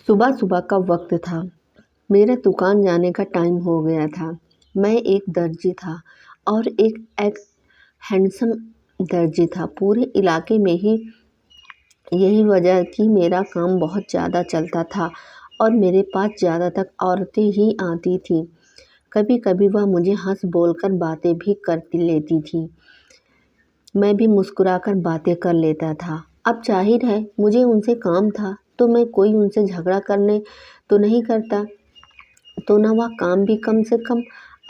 सुबह सुबह का वक्त था। मेरा दुकान जाने का टाइम हो गया था। मैं एक दर्जी था और एक हैंडसम दर्जी था। पूरे इलाके में ही यही वजह कि मेरा काम बहुत ज़्यादा चलता था और मेरे पास ज़्यादातर औरतें ही आती थीं। कभी कभी वह मुझे हंस बोलकर बातें भी कर लेती थीं। मैं भी मुस्कुराकर बातें कर लेता था। अब जाहिर है मुझे उनसे काम था, तो मैं कोई उनसे झगड़ा करने तो नहीं करता। तो ना वह काम भी कम से कम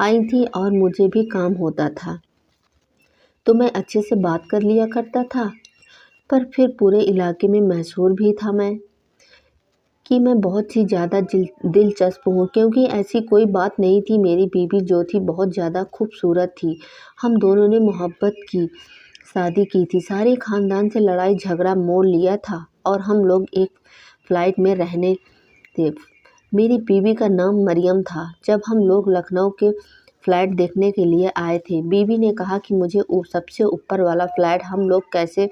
आई थी और मुझे भी काम होता था, तो मैं अच्छे से बात कर लिया करता था। पर फिर पूरे इलाके में मशहूर भी था मैं कि मैं बहुत ही ज़्यादा दिलचस्प हूँ, क्योंकि ऐसी कोई बात नहीं थी। मेरी बीवी जो थी बहुत ज़्यादा खूबसूरत थी। हम दोनों ने मोहब्बत की, शादी की थी। सारे ख़ानदान से लड़ाई झगड़ा मोल लिया था और हम लोग एक फ्लाइट में रहने थे। मेरी बीवी का नाम मरियम था। जब हम लोग लखनऊ के फ्लैट देखने के लिए आए थे, बीवी ने कहा कि मुझे सबसे ऊपर वाला फ्लैट हम लोग कैसे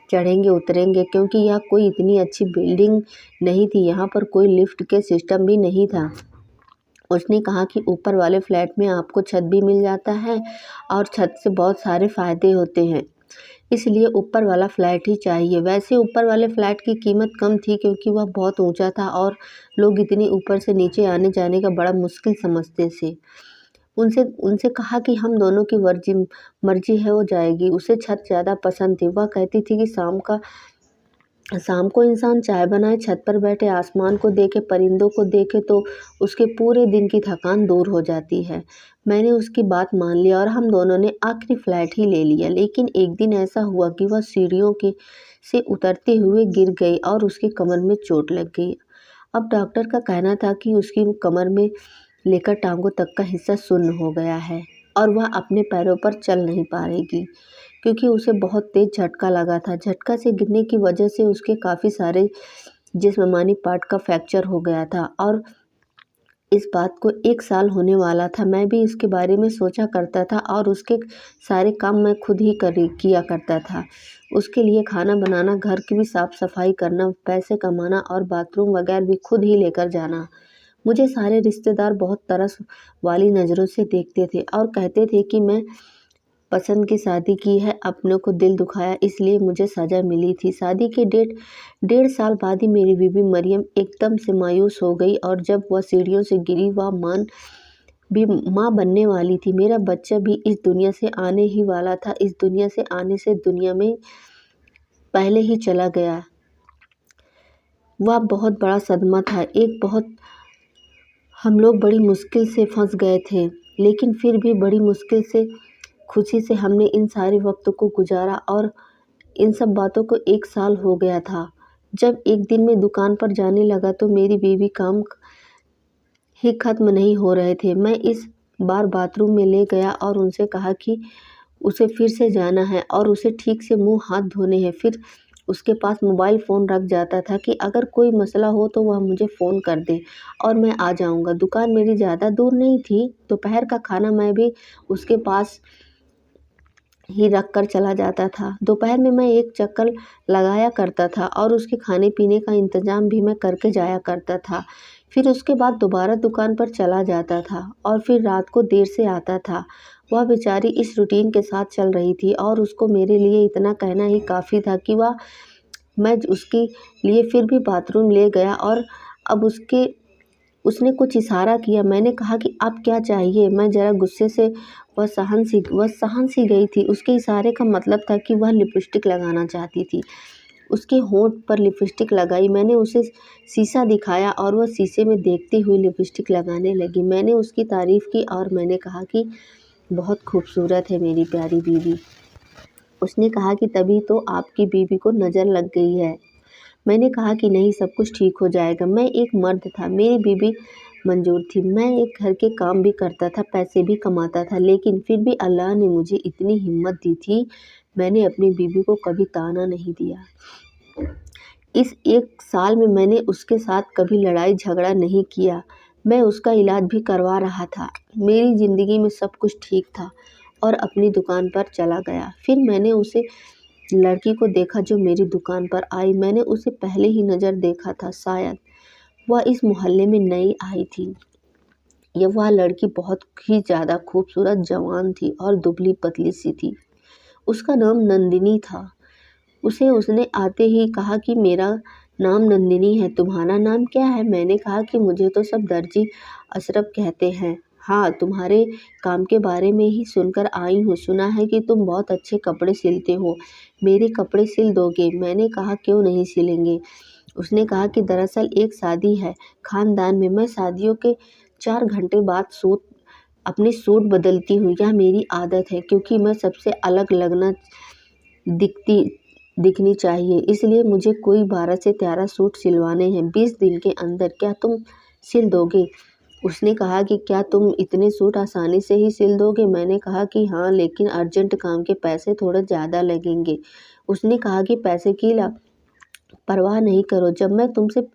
चढ़ेंगे उतरेंगे, क्योंकि यह कोई इतनी अच्छी बिल्डिंग नहीं थी। यहाँ पर कोई लिफ्ट के सिस्टम भी नहीं था। उसने कहा कि ऊपर वाले फ्लैट में आपको छत भी मिल जाता है और छत से बहुत सारे फ़ायदे होते हैं, इसलिए ऊपर वाला फ्लैट ही चाहिए। वैसे ऊपर वाले फ्लैट की कीमत कम थी, क्योंकि वह बहुत ऊंचा था और लोग इतनी ऊपर से नीचे आने जाने का बड़ा मुश्किल समझते थे। उनसे उनसे कहा कि हम दोनों की मर्जी है, वो जाएगी। उसे छत ज़्यादा पसंद थी। वह कहती थी कि शाम को इंसान चाय बनाए, छत पर बैठे, आसमान को देखे, परिंदों को देखे, तो उसके पूरे दिन की थकान दूर हो जाती है। मैंने उसकी बात मान लिया और हम दोनों ने आखिरी फ्लैट ही ले लिया। लेकिन एक दिन ऐसा हुआ कि वह सीढ़ियों के से उतरते हुए गिर गई और उसके कमर में चोट लग गई। अब डॉक्टर का कहना था कि उसकी कमर में लेकर टांगों तक का हिस्सा शून्य हो गया है और वह अपने पैरों पर चल नहीं पाएगी, क्योंकि उसे बहुत तेज झटका लगा था। झटका से गिरने की वजह से उसके काफ़ी सारे जिस्मानी पार्ट का फ्रैक्चर हो गया था और इस बात को 1 साल होने वाला था। मैं भी इसके बारे में सोचा करता था और उसके सारे काम मैं खुद ही किया करता था। उसके लिए खाना बनाना, घर की भी साफ़ सफाई करना, पैसे कमाना और बाथरूम वगैरह भी खुद ही लेकर जाना। मुझे सारे रिश्तेदार बहुत तरस वाली नज़रों से देखते थे और कहते थे कि मैं पसंद की शादी की है, अपनों को दिल दुखाया, इसलिए मुझे सज़ा मिली थी। शादी के 1.5 साल बाद ही मेरी बीवी मरियम एकदम से मायूस हो गई और जब वह सीढ़ियों से गिरी, वह भी माँ बनने वाली थी। मेरा बच्चा भी इस दुनिया से आने ही वाला था। इस दुनिया से आने से दुनिया में पहले ही चला गया। वह बहुत बड़ा सदमा था। हम लोग बड़ी मुश्किल से फंस गए थे, लेकिन फिर भी बड़ी मुश्किल से खुशी से हमने इन सारे वक्त को गुजारा और इन सब बातों को 1 साल हो गया था। जब एक दिन मैं दुकान पर जाने लगा तो मेरी बीवी काम ही ख़त्म नहीं हो रहे थे। मैं इस बार बाथरूम में ले गया और उनसे कहा कि उसे फिर से जाना है और उसे ठीक से मुँह हाथ धोने हैं। फिर उसके पास मोबाइल फ़ोन रख जाता था कि अगर कोई मसला हो तो वह मुझे फ़ोन कर दे और मैं आ जाऊँगा। दुकान मेरी ज़्यादा दूर नहीं थी। दोपहर का खाना मैं भी उसके पास ही रख कर चला जाता था। दोपहर में मैं एक चक्कर लगाया करता था और उसके खाने पीने का इंतज़ाम भी मैं करके जाया करता था। फिर उसके बाद दोबारा दुकान पर चला जाता था और फिर रात को देर से आता था। वह बेचारी इस रूटीन के साथ चल रही थी और उसको मेरे लिए इतना कहना ही काफ़ी था कि मैं उसके लिए फिर भी बाथरूम ले गया और अब उसने कुछ इशारा किया। मैंने कहा कि अब क्या चाहिए? मैं ज़रा गुस्से से वह सहन सी गई थी। उसके इशारे का मतलब था कि वह लिपस्टिक लगाना चाहती थी। उसके होंठ पर लिपस्टिक लगाई। मैंने उसे शीशा दिखाया और वह शीशे में देखती हुई लिपस्टिक लगाने लगी। मैंने उसकी तारीफ़ की और मैंने कहा कि बहुत खूबसूरत है मेरी प्यारी बीवी। उसने कहा कि तभी तो आपकी बीवी को नज़र लग गई है। मैंने कहा कि नहीं, सब कुछ ठीक हो जाएगा। मैं एक मर्द था, मेरी बीवी मंजूर थी। मैं एक घर के काम भी करता था, पैसे भी कमाता था, लेकिन फिर भी अल्लाह ने मुझे इतनी हिम्मत दी थी, मैंने अपनी बीवी को कभी ताना नहीं दिया। इस 1 साल में मैंने उसके साथ कभी लड़ाई झगड़ा नहीं किया। मैं उसका इलाज भी करवा रहा था। मेरी ज़िंदगी में सब कुछ ठीक था और अपनी दुकान पर चला गया। फिर मैंने उसे लड़की को देखा जो मेरी दुकान पर आई। मैंने उसे पहले ही नज़र देखा था शायद। वह इस मोहल्ले में नई आई थी। वह लड़की बहुत ही ज़्यादा खूबसूरत जवान थी और दुबली-पतली सी थी। उसका नाम नंदिनी था। उसे उसने आते ही कहा कि मेरा नाम नंदिनी है, तुम्हारा नाम क्या है? मैंने कहा कि मुझे तो सब दर्जी अशरफ कहते हैं। हाँ, तुम्हारे काम के बारे में ही सुनकर आई हूँ। सुना है कि तुम बहुत अच्छे कपड़े सिलते हो। मेरे कपड़े सिल दोगे? मैंने कहा क्यों नहीं सिलेंगे। उसने कहा कि दरअसल एक शादी है खानदान में। मैं शादियों के 4 घंटे बाद अपने सूट बदलती हूँ। यह मेरी आदत है क्योंकि मैं सबसे अलग दिखनी चाहिए। इसलिए मुझे कोई 12 से 13 सूट सिलवाने हैं 20 दिन के अंदर। क्या तुम सिल दोगे? उसने कहा कि क्या तुम इतने सूट आसानी से ही सिल दोगे? मैंने कहा कि हाँ, लेकिन अर्जेंट काम के पैसे थोड़े ज़्यादा लगेंगे। उसने कहा कि पैसे की परवाह नहीं करो। जब मैं तुमसे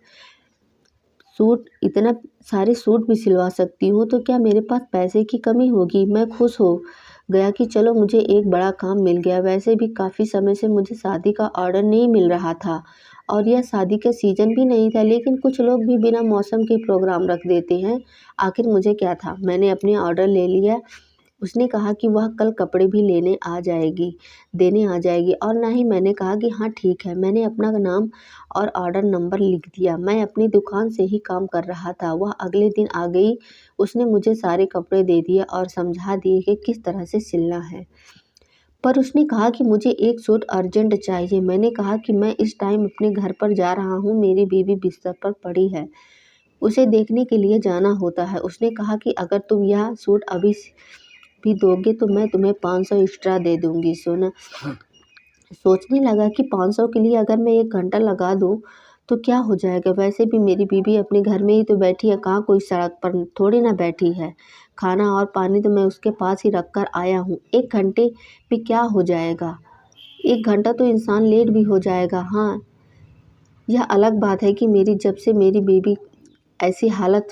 इतना सारे सूट भी सिलवा सकती हूँ तो क्या मेरे पास पैसे की कमी होगी? मैं खुश हो गया कि चलो मुझे एक बड़ा काम मिल गया। वैसे भी काफ़ी समय से मुझे शादी का ऑर्डर नहीं मिल रहा था और यह शादी का सीज़न भी नहीं था, लेकिन कुछ लोग भी बिना मौसम के प्रोग्राम रख देते हैं। आखिर मुझे क्या था, मैंने अपने ऑर्डर ले लिया। उसने कहा कि वह कल कपड़े भी देने आ जाएगी और ना ही मैंने कहा कि हाँ ठीक है। मैंने अपना नाम और ऑर्डर नंबर लिख दिया। मैं अपनी दुकान से ही काम कर रहा था। वह अगले दिन आ गई। उसने मुझे सारे कपड़े दे दिए और समझा दिए कि किस तरह से सिलना है। पर उसने कहा कि मुझे एक सूट अर्जेंट चाहिए। मैंने कहा कि मैं इस टाइम अपने घर पर जा रहा हूँ। मेरी बीवी बिस्तर पर पड़ी है, उसे देखने के लिए जाना होता है। उसने कहा कि अगर तुम यह सूट अभी भी दोगे तो मैं तुम्हें 500 एक्स्ट्रा दे दूंगी। सोचने लगा कि 500 के लिए अगर मैं 1 घंटा लगा दूं तो क्या हो जाएगा। वैसे भी मेरी बीवी अपने घर में ही तो बैठी है, कहाँ कोई सड़क पर थोड़ी ना बैठी है। खाना और पानी तो मैं उसके पास ही रख कर आया हूँ। 1 घंटे में क्या हो जाएगा? 1 घंटा तो इंसान लेट भी हो जाएगा। हाँ, यह अलग बात है कि जब से मेरी बीवी ऐसी हालत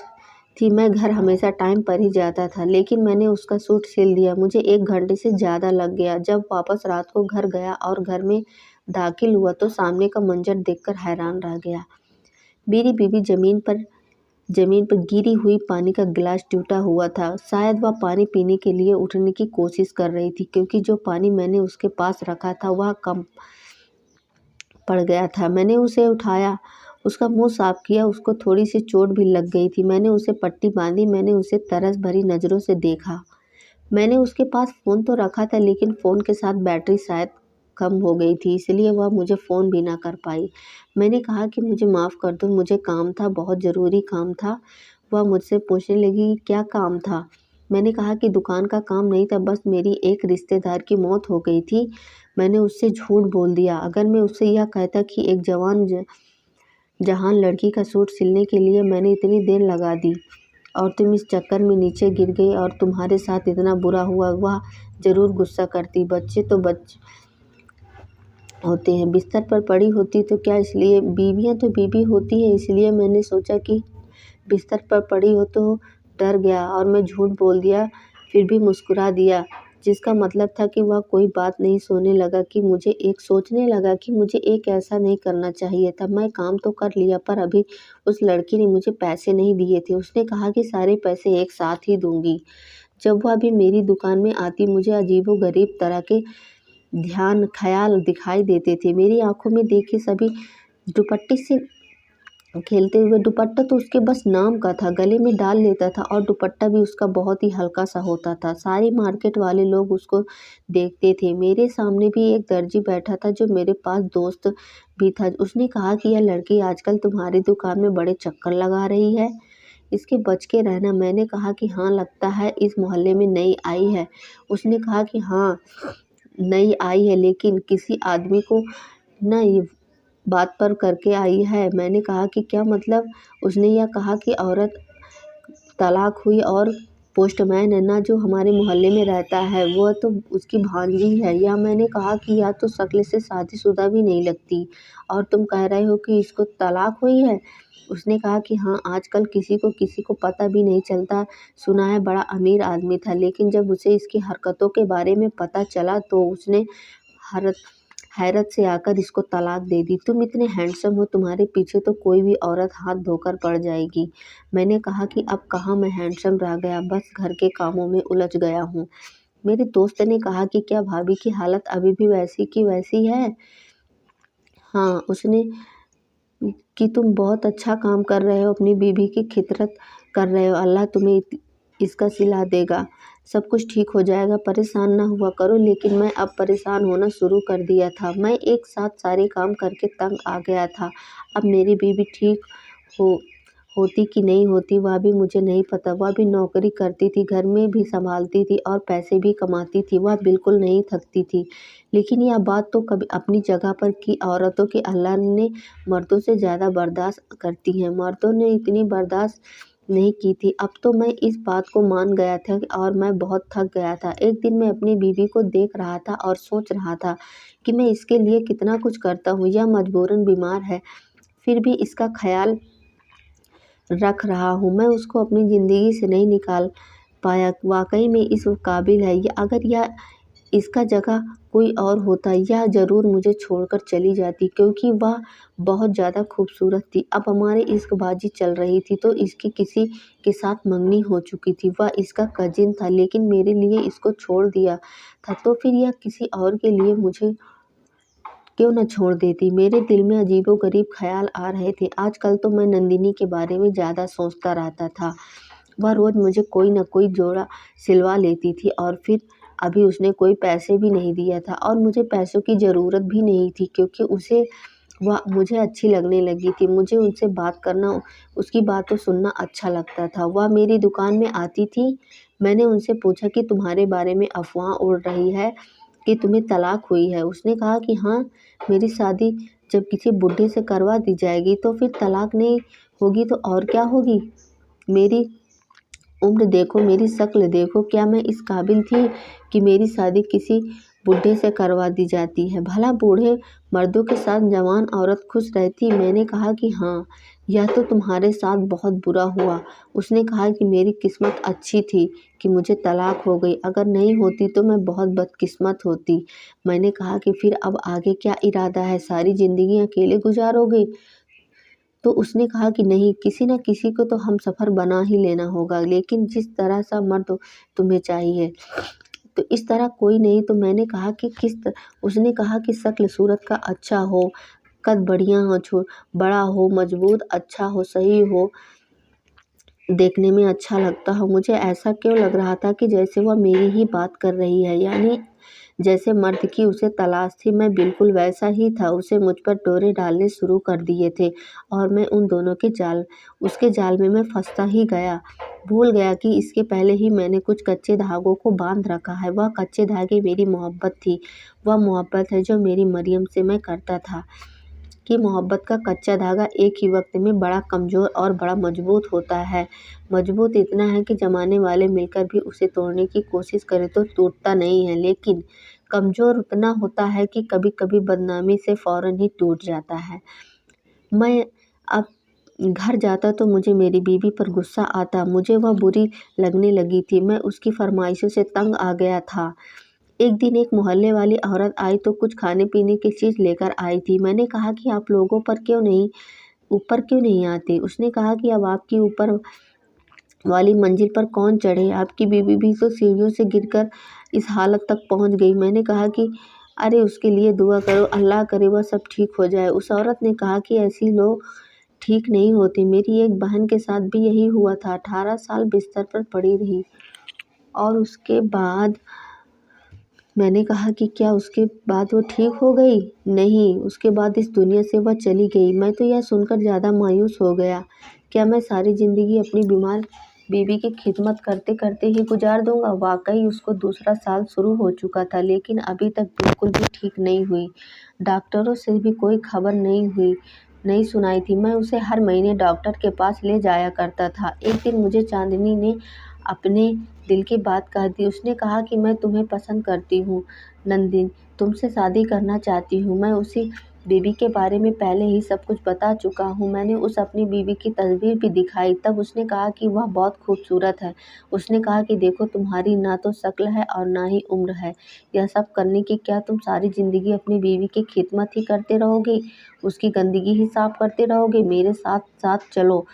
थी, मैं घर हमेशा टाइम पर ही जाता था, लेकिन मैंने उसका सूट सिल दिया। मुझे 1 घंटे से ज़्यादा लग गया। जब वापस रात को घर गया और घर में दाखिल हुआ तो सामने का मंजर देखकर हैरान रह गया। मेरी बीवी ज़मीन पर गिरी हुई पानी का गिलास टूटा हुआ था। शायद वह पानी पीने के लिए उठने की कोशिश कर रही थी, क्योंकि जो पानी मैंने उसके पास रखा था वह कम पड़ गया था। मैंने उसे उठाया, उसका मुंह साफ किया। उसको थोड़ी सी चोट भी लग गई थी। मैंने उसे पट्टी बांधी। मैंने उसे तरस भरी नज़रों से देखा। मैंने उसके पास फ़ोन तो रखा था, लेकिन फ़ोन के साथ बैटरी शायद कम हो गई थी, इसलिए वह मुझे फ़ोन भी ना कर पाई। मैंने कहा कि मुझे माफ़ कर दो, मुझे काम था, बहुत ज़रूरी काम था। वह मुझसे पूछने लगी कि क्या काम था? मैंने कहा कि दुकान का काम नहीं था, बस मेरी एक रिश्तेदार की मौत हो गई थी। मैंने उससे झूठ बोल दिया। अगर मैं उससे यह कहता कि एक जवान लड़की का सूट सिलने के लिए मैंने इतनी देर लगा दी और तुम इस चक्कर में नीचे गिर गई और तुम्हारे साथ इतना बुरा हुआ, वह ज़रूर गुस्सा करती। बच्चे तो बच्चे होते हैं, बिस्तर पर पड़ी होती तो क्या, इसलिए बीवियां तो बीवी होती हैं। इसलिए मैंने सोचा कि बिस्तर पर पड़ी हो तो डर गया और मैं झूठ बोल दिया। फिर भी मुस्कुरा दिया, जिसका मतलब था कि वह कोई बात नहीं। सोचने लगा कि मुझे एक ऐसा नहीं करना चाहिए था। मैं काम तो कर लिया, पर अभी उस लड़की ने मुझे पैसे नहीं दिए थे। उसने कहा कि सारे पैसे एक साथ ही दूंगी। जब वह भी मेरी दुकान में आती, मुझे अजीबोगरीब तरह के ख्याल दिखाई देते थे। मेरी आंखों में देखे सभी दुपट्टे से खेलते हुए। दुपट्टा तो उसके बस नाम का था, गले में डाल लेता था और दुपट्टा भी उसका बहुत ही हल्का सा होता था। सारी मार्केट वाले लोग उसको देखते थे। मेरे सामने भी एक दर्जी बैठा था जो मेरे पास दोस्त भी था। उसने कहा कि यह लड़की आजकल तुम्हारी दुकान में बड़े चक्कर लगा रही है, इसके बच के रहना। मैंने कहा कि हाँ, लगता है इस मोहल्ले में नई आई है। उसने कहा कि हाँ, नई आई है, लेकिन किसी आदमी को ना ये बात पर करके आई है। मैंने कहा कि क्या मतलब? उसने यह कहा कि औरत तलाक हुई और पोस्टमैन है ना जो हमारे मोहल्ले में रहता है, वह तो उसकी भांजी है। या मैंने कहा कि या तो शक्ल से शादीशुदा भी नहीं लगती और तुम कह रहे हो कि इसको तलाक हुई है। उसने कहा कि हाँ, आजकल किसी को पता भी नहीं चलता। सुना है बड़ा अमीर आदमी था, लेकिन जब उसे इसकी हरकतों के बारे में पता चला तो उसने हर हैरत से आकर इसको तलाक दे दी। तुम इतने हैंडसम हो, तुम्हारे पीछे तो कोई भी औरत हाथ धोकर पड़ जाएगी। मैंने कहा कि अब कहाँ मैं हैंडसम रह गया, बस घर के कामों में उलझ गया हूँ। मेरे दोस्त ने कहा कि क्या भाभी की हालत अभी भी वैसी की वैसी है? हाँ, उसने कि तुम बहुत अच्छा काम कर रहे हो, अपनी बीवी की खिदमत कर रहे हो, अल्लाह तुम्हें इसका सिला देगा, सब कुछ ठीक हो जाएगा, परेशान ना हुआ करो। लेकिन मैं अब परेशान होना शुरू कर दिया था। मैं एक साथ सारे काम करके तंग आ गया था। अब मेरी बीवी ठीक हो होती कि नहीं होती वह भी मुझे नहीं पता। वह भी नौकरी करती थी, घर में भी संभालती थी और पैसे भी कमाती थी। वह बिल्कुल नहीं थकती थी। लेकिन यह बात तो कभी अपनी जगह पर कि औरतों के अल्लाह ने मर्दों से ज़्यादा बर्दाश्त करती हैं। मर्दों ने इतनी बर्दाश्त नहीं की थी। अब तो मैं इस बात को मान गया था और मैं बहुत थक गया था। एक दिन मैं अपनी बीवी को देख रहा था और सोच रहा था कि मैं इसके लिए कितना कुछ करता हूँ। यह मजबूरन बीमार है, फिर भी इसका ख्याल रख रहा हूँ। मैं उसको अपनी ज़िंदगी से नहीं निकाल पाया। वाक़ई में इस काबिल है। अगर यह इसका जगह कोई और होता, यह ज़रूर मुझे छोड़कर चली जाती, क्योंकि वह बहुत ज़्यादा खूबसूरत थी। अब हमारी इश्कबाज़ी चल रही थी तो इसकी किसी के साथ मंगनी हो चुकी थी। वह इसका कज़िन था, लेकिन मेरे लिए इसको छोड़ दिया था, तो फिर यह किसी और के लिए मुझे क्यों न छोड़ देती। मेरे दिल में अजीबोगरीब ख़्याल आ रहे थे। आजकल तो मैं नंदिनी के बारे में ज़्यादा सोचता रहता था। वह रोज़ मुझे कोई न कोई जोड़ा सिलवा लेती थी और फिर अभी उसने कोई पैसे भी नहीं दिया था और मुझे पैसों की ज़रूरत भी नहीं थी, क्योंकि उसे वह मुझे अच्छी लगने लगी थी। मुझे उनसे बात करना, उसकी बातें सुनना अच्छा लगता था। वह मेरी दुकान में आती थी। मैंने उनसे पूछा कि तुम्हारे बारे में अफ़वाह उड़ रही है कि तुम्हें तलाक हुई है। उसने कहा कि हाँ, मेरी शादी जब किसी बुड्ढे से करवा दी जाएगी तो फिर तलाक नहीं होगी तो और क्या होगी। मेरी उम्र देखो, मेरी शक्ल देखो, क्या मैं इस काबिल थी कि मेरी शादी किसी बुड्ढे से करवा दी जाती है। भला बूढ़े मर्दों के साथ जवान औरत खुश रहती? मैंने कहा कि हाँ, यह तो तुम्हारे साथ बहुत बुरा हुआ। उसने कहा कि मेरी किस्मत अच्छी थी कि मुझे तलाक हो गई, अगर नहीं होती तो मैं बहुत बदकिस्मत होती। मैंने कहा कि फिर अब आगे क्या इरादा है, सारी ज़िंदगी अकेले गुजारोगे? तो उसने कहा कि नहीं, किसी न किसी को तो हमसफ़र बना ही लेना होगा, लेकिन जिस तरह सा मर्द तुम्हें चाहिए तो इस तरह कोई नहीं। तो मैंने कहा कि उसने कहा कि शक्ल सूरत का अच्छा हो, कद बढ़िया हो, बड़ा हो, मजबूत, अच्छा हो, सही हो, देखने में अच्छा लगता हो। मुझे ऐसा क्यों लग रहा था कि जैसे वह मेरी ही बात कर रही है, यानी जैसे मर्द की उसे तलाश थी, मैं बिल्कुल वैसा ही था। उसे मुझ पर डोरे डालने शुरू कर दिए थे और मैं उन दोनों के उसके जाल में मैं फंसता ही गया। भूल गया कि इसके पहले ही मैंने कुछ कच्चे धागों को बांध रखा है। वह कच्चे धागे मेरी मोहब्बत थी। वह मोहब्बत है जो मेरी मरियम से मैं करता था कि मोहब्बत का कच्चा धागा एक ही वक्त में बड़ा कमज़ोर और बड़ा मजबूत होता है। मजबूत इतना है कि जमाने वाले मिलकर भी उसे तोड़ने की कोशिश करें तो टूटता नहीं है, लेकिन कमज़ोर उतना होता है कि कभी-कभी बदनामी से फ़ौरन ही टूट जाता है। मैं अब घर जाता तो मुझे मेरी बीवी पर गुस्सा आता। मुझे वह बुरी लगने लगी थी। मैं उसकी फरमाइशों से तंग आ गया था। एक दिन एक मोहल्ले वाली औरत आई तो कुछ खाने-पीने की चीज़ लेकर आई थी। मैंने कहा कि आप लोगों पर ऊपर क्यों नहीं आते? उसने कहा कि अब आपकी ऊपर वाली मंजिल पर कौन चढ़े? आपकी बीवी भी तो सीढ़ियों से गिरकर इस हालत तक पहुँच गई। मैंने कहा कि अरे उसके लिए दुआ करो, अल्लाह करे वह सब ठीक हो जाए। उस औरत ने कहा कि ऐसी लोग ठीक नहीं होती। मेरी एक बहन के साथ भी यही हुआ था। 18 साल बिस्तर पर पड़ी रही और उसके बाद मैंने कहा कि क्या उसके बाद वो ठीक हो गई? नहीं, उसके बाद इस दुनिया से वह चली गई। मैं तो यह सुनकर ज़्यादा मायूस हो गया। क्या मैं सारी ज़िंदगी अपनी बीमार बीवी की खिदमत करते-करते ही गुजार दूँगा? वाक़ई उसको दूसरा साल शुरू हो चुका था, लेकिन अभी तक बिल्कुल भी ठीक नहीं हुई। डॉक्टरों से भी कोई खबर नहीं सुनाई थी। मैं उसे हर महीने डॉक्टर के पास ले जाया करता था। एक दिन मुझे चाँदनी ने अपने दिल की बात कह दी। उसने कहा कि मैं तुम्हें पसंद करती हूँ नंदिनी, तुमसे शादी करना चाहती हूँ। मैं उसी बेबी के बारे में पहले ही सब कुछ बता चुका हूँ। मैंने उस अपनी बीवी की तस्वीर भी दिखाई, तब उसने कहा कि वह बहुत खूबसूरत है। उसने कहा कि देखो, तुम्हारी ना तो शक्ल है और ना ही उम्र है। यह सब करने की क्या तुम सारी ज़िंदगी अपनी बीवी की खिदमत ही करते रहोगे, उसकी गंदगी ही साफ करते रहोगे? मेरे साथ साथ चलो,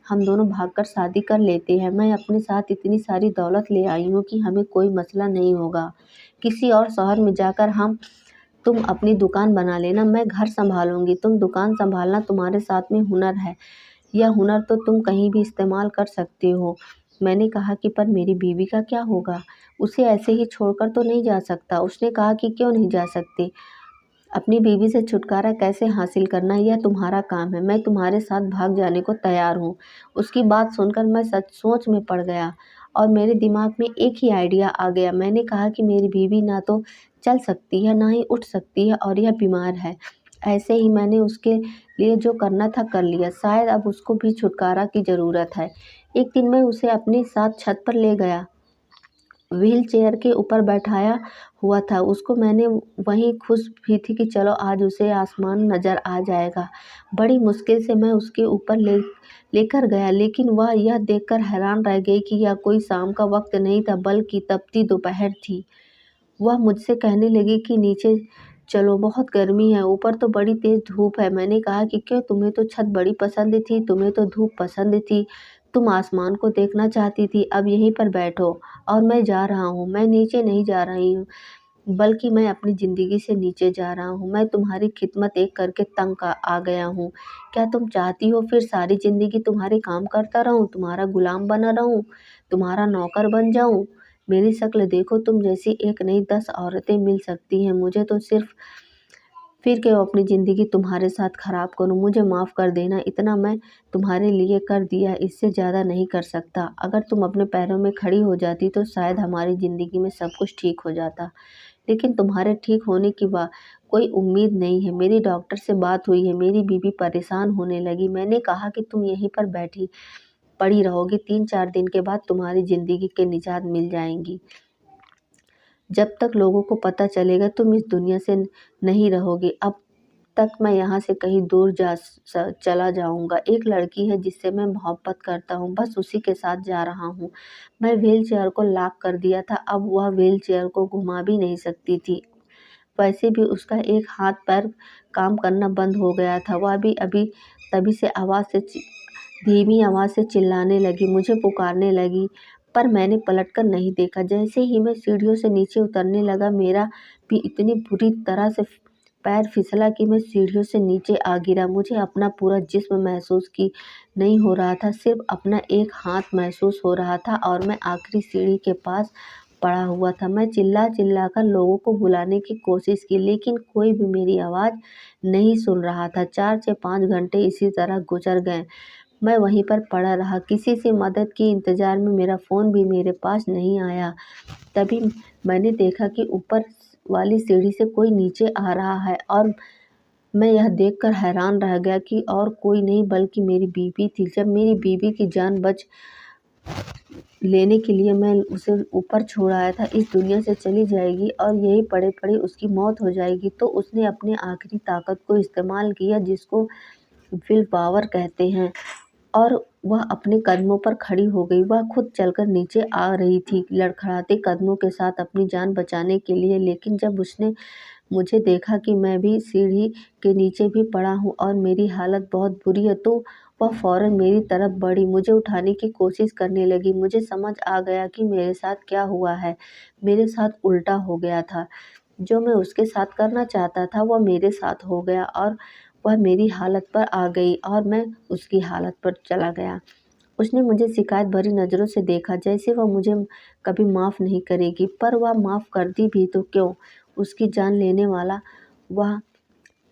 हम दोनों भागकर शादी कर लेते हैं। मैं अपने साथ इतनी सारी दौलत ले आई हूँ कि हमें कोई मसला नहीं होगा। किसी और शहर में जाकर तुम अपनी दुकान बना लेना, मैं घर संभालूंगी। तुम दुकान संभालना, तुम्हारे साथ में हुनर है, यह हुनर तो तुम कहीं भी इस्तेमाल कर सकते हो। मैंने कहा कि पर मेरी बीवी का क्या होगा? उसे ऐसे ही छोड़कर तो नहीं जा सकता। उसने कहा कि क्यों नहीं जा सकते? अपनी बीवी से छुटकारा कैसे हासिल करना, यह तुम्हारा काम है। मैं तुम्हारे साथ भाग जाने को तैयार हूँ। उसकी बात सुनकर मैं सोच में पड़ गया और मेरे दिमाग में एक ही आइडिया आ गया। मैंने कहा कि मेरी बीवी ना तो चल सकती है, ना ही उठ सकती है, और यह बीमार है। ऐसे ही मैंने उसके लिए जो करना था कर लिया। शायद अब उसको भी छुटकारा की ज़रूरत है। एक दिन मैं उसे अपने साथ छत पर ले गया। व्हील चेयर के ऊपर बैठाया हुआ था। उसको मैंने वहीं खुश भी थी कि चलो आज उसे आसमान नज़र आ जाएगा। बड़ी मुश्किल से मैं उसके ऊपर लेकर गया, लेकिन वह यह देखकर हैरान रह गई कि यह कोई शाम का वक्त नहीं था, बल्कि तपती दोपहर थी। वह मुझसे कहने लगी कि नीचे चलो, बहुत गर्मी है, ऊपर तो बड़ी तेज़ धूप है। मैंने कहा कि क्यों, तुम्हें तो छत बड़ी पसंद थी, तुम्हें तो धूप पसंद थी, तुम आसमान को देखना चाहती थी। अब यहीं पर बैठो और मैं जा रहा हूँ। मैं नीचे नहीं जा रही हूँ, बल्कि मैं अपनी ज़िंदगी से नीचे जा रहा हूँ। मैं तुम्हारी खिदमत एक करके तंग आ गया हूँ। क्या तुम चाहती हो फिर सारी ज़िंदगी तुम्हारे काम करता रहूँ, तुम्हारा गुलाम बना रहूँ, तुम्हारा नौकर बन जाऊँ? मेरी शक्ल देखो, तुम जैसी एक नहीं 10 औरतें मिल सकती हैं। मुझे तो सिर्फ फिर क्यों अपनी ज़िंदगी तुम्हारे साथ ख़राब करूँ? मुझे माफ़ कर देना, इतना मैं तुम्हारे लिए कर दिया, इससे ज़्यादा नहीं कर सकता। अगर तुम अपने पैरों में खड़ी हो जाती तो शायद हमारी ज़िंदगी में सब कुछ ठीक हो जाता, लेकिन तुम्हारे ठीक होने की कोई उम्मीद नहीं है। मेरी डॉक्टर से बात हुई है, मेरी बीवी परेशान होने लगी। मैंने कहा कि तुम यहीं पर बैठी पड़ी रहोगी, 3-4 दिन के बाद तुम्हारी ज़िंदगी के निजात मिल जाएंगी। जब तक लोगों को पता चलेगा तुम इस दुनिया से नहीं रहोगे। अब तक मैं यहाँ से कहीं दूर चला जाऊँगा। एक लड़की है जिससे मैं मोहब्बत करता हूँ, बस उसी के साथ जा रहा हूँ। मैं व्हील चेयर को लॉक कर दिया था, अब वह व्हील चेयर को घुमा भी नहीं सकती थी। वैसे भी उसका एक हाथ पैर काम करना बंद हो गया था। वह भी अभी तभी से धीमी आवाज़ से चिल्लाने लगी, मुझे पुकारने लगी, पर मैंने पलटकर नहीं देखा। जैसे ही मैं सीढ़ियों से नीचे उतरने लगा, मेरा भी इतनी बुरी तरह से पैर फिसला कि मैं सीढ़ियों से नीचे आ गिरा। मुझे अपना पूरा जिस्म महसूस की नहीं हो रहा था, सिर्फ अपना एक हाथ महसूस हो रहा था और मैं आखिरी सीढ़ी के पास पड़ा हुआ था। मैं चिल्ला चिल्ला कर लोगों को बुलाने की कोशिश की, लेकिन कोई भी मेरी आवाज़ नहीं सुन रहा था। 4 से 5 घंटे इसी तरह गुजर गए। मैं वहीं पर पड़ा रहा, किसी से मदद के इंतज़ार में। मेरा फ़ोन भी मेरे पास नहीं आया। तभी मैंने देखा कि ऊपर वाली सीढ़ी से कोई नीचे आ रहा है, और मैं यह देखकर हैरान रह गया कि और कोई नहीं बल्कि मेरी बीवी थी। जब मेरी बीवी की जान बच लेने के लिए मैं उसे ऊपर छोड़ आया था, इस दुनिया से चली जाएगी और यहीं पड़े-पड़े उसकी मौत हो जाएगी, तो उसने अपनी आखिरी ताकत को इस्तेमाल किया, जिसको विल पावर कहते हैं, और वह अपने कदमों पर खड़ी हो गई। वह खुद चलकर नीचे आ रही थी, लड़खड़ाते कदमों के साथ अपनी जान बचाने के लिए। लेकिन जब उसने मुझे देखा कि मैं भी सीढ़ी के नीचे भी पड़ा हूँ और मेरी हालत बहुत बुरी है, तो वह फ़ौरन मेरी तरफ बढ़ी, मुझे उठाने की कोशिश करने लगी। मुझे समझ आ गया कि मेरे साथ क्या हुआ है। मेरे साथ उल्टा हो गया था। जो मैं उसके साथ करना चाहता था वह मेरे साथ हो गया, और वह मेरी हालत पर आ गई और मैं उसकी हालत पर चला गया। उसने मुझे शिकायत भरी नज़रों से देखा, जैसे वह मुझे कभी माफ़ नहीं करेगी। पर वह माफ़ करती भी तो क्यों? उसकी जान लेने वाला वह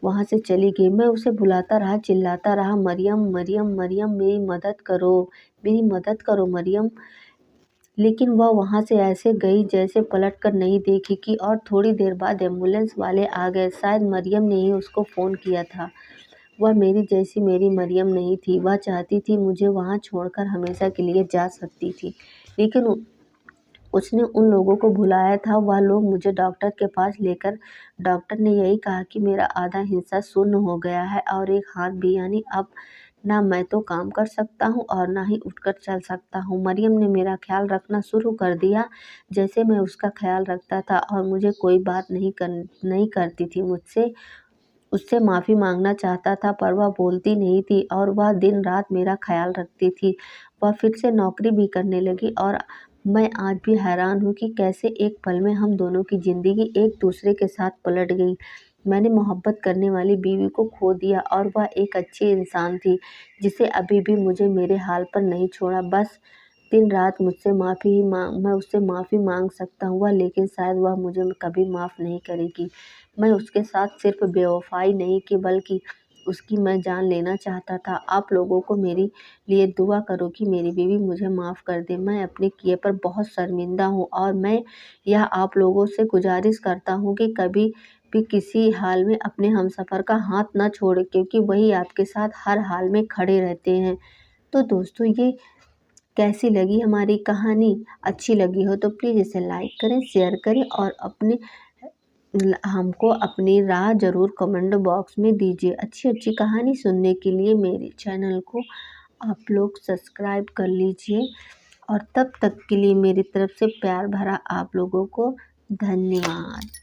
वहाँ से चली गई। मैं उसे बुलाता रहा, चिल्लाता रहा, मरियम, मरियम, मरियम, मेरी मदद करो, मेरी मदद करो मरियम। लेकिन वह वहाँ से ऐसे गई जैसे पलट कर नहीं देखेगी, और थोड़ी देर बाद एम्बुलेंस वाले आ गए। शायद मरियम ने ही उसको फ़ोन किया था। वह मेरी जैसी मेरी मरियम नहीं थी। वह चाहती थी मुझे वहाँ छोड़कर हमेशा के लिए जा सकती थी, लेकिन उसने उन लोगों को बुलाया था। वह लोग मुझे डॉक्टर के पास लेकर डॉक्टर ने यही कहा कि मेरा आधा हिस्सा शून्य हो गया है और एक हाथ भी, यानी अब ना मैं तो काम कर सकता हूँ और ना ही उठकर चल सकता हूँ। मरियम ने मेरा ख्याल रखना शुरू कर दिया जैसे मैं उसका ख्याल रखता था और मुझे कोई बात नहीं करती थी। मुझसे उससे माफ़ी मांगना चाहता था पर वह बोलती नहीं थी और वह दिन रात मेरा ख्याल रखती थी। वह फिर से नौकरी भी करने लगी और मैं आज भी हैरान हूँ कि कैसे एक पल में हम दोनों की ज़िंदगी एक दूसरे के साथ पलट गई। मैंने मोहब्बत करने वाली बीवी को खो दिया और वह एक अच्छी इंसान थी जिसे अभी भी मुझे मेरे हाल पर नहीं छोड़ा। बस दिन रात मुझसे माफ़ी ही माँग मैं उससे माफ़ी माँग सकता हूँ लेकिन शायद वह मुझे कभी माफ़ नहीं करेगी। मैं उसके साथ सिर्फ बेवफ़ाई नहीं की बल्कि उसकी मैं जान लेना चाहता था। आप लोगों को मेरे लिए दुआ करो कि मेरी बीवी मुझे माफ़ कर दे। मैं अपने किए पर बहुत शर्मिंदा हूँ और मैं यह आप लोगों से गुज़ारिश करता हूँ कि कभी भी किसी हाल में अपने हमसफ़र का हाथ ना छोड़ें क्योंकि वही आपके साथ हर हाल में खड़े रहते हैं। तो दोस्तों, ये कैसी लगी हमारी कहानी? अच्छी लगी हो तो प्लीज़ इसे लाइक करें, शेयर करें और हमको अपनी राय ज़रूर कमेंट बॉक्स में दीजिए। अच्छी-अच्छी कहानी सुनने के लिए मेरे चैनल को आप लोग सब्सक्राइब कर लीजिए और तब तक के लिए मेरी तरफ से प्यार भरा आप लोगों को धन्यवाद।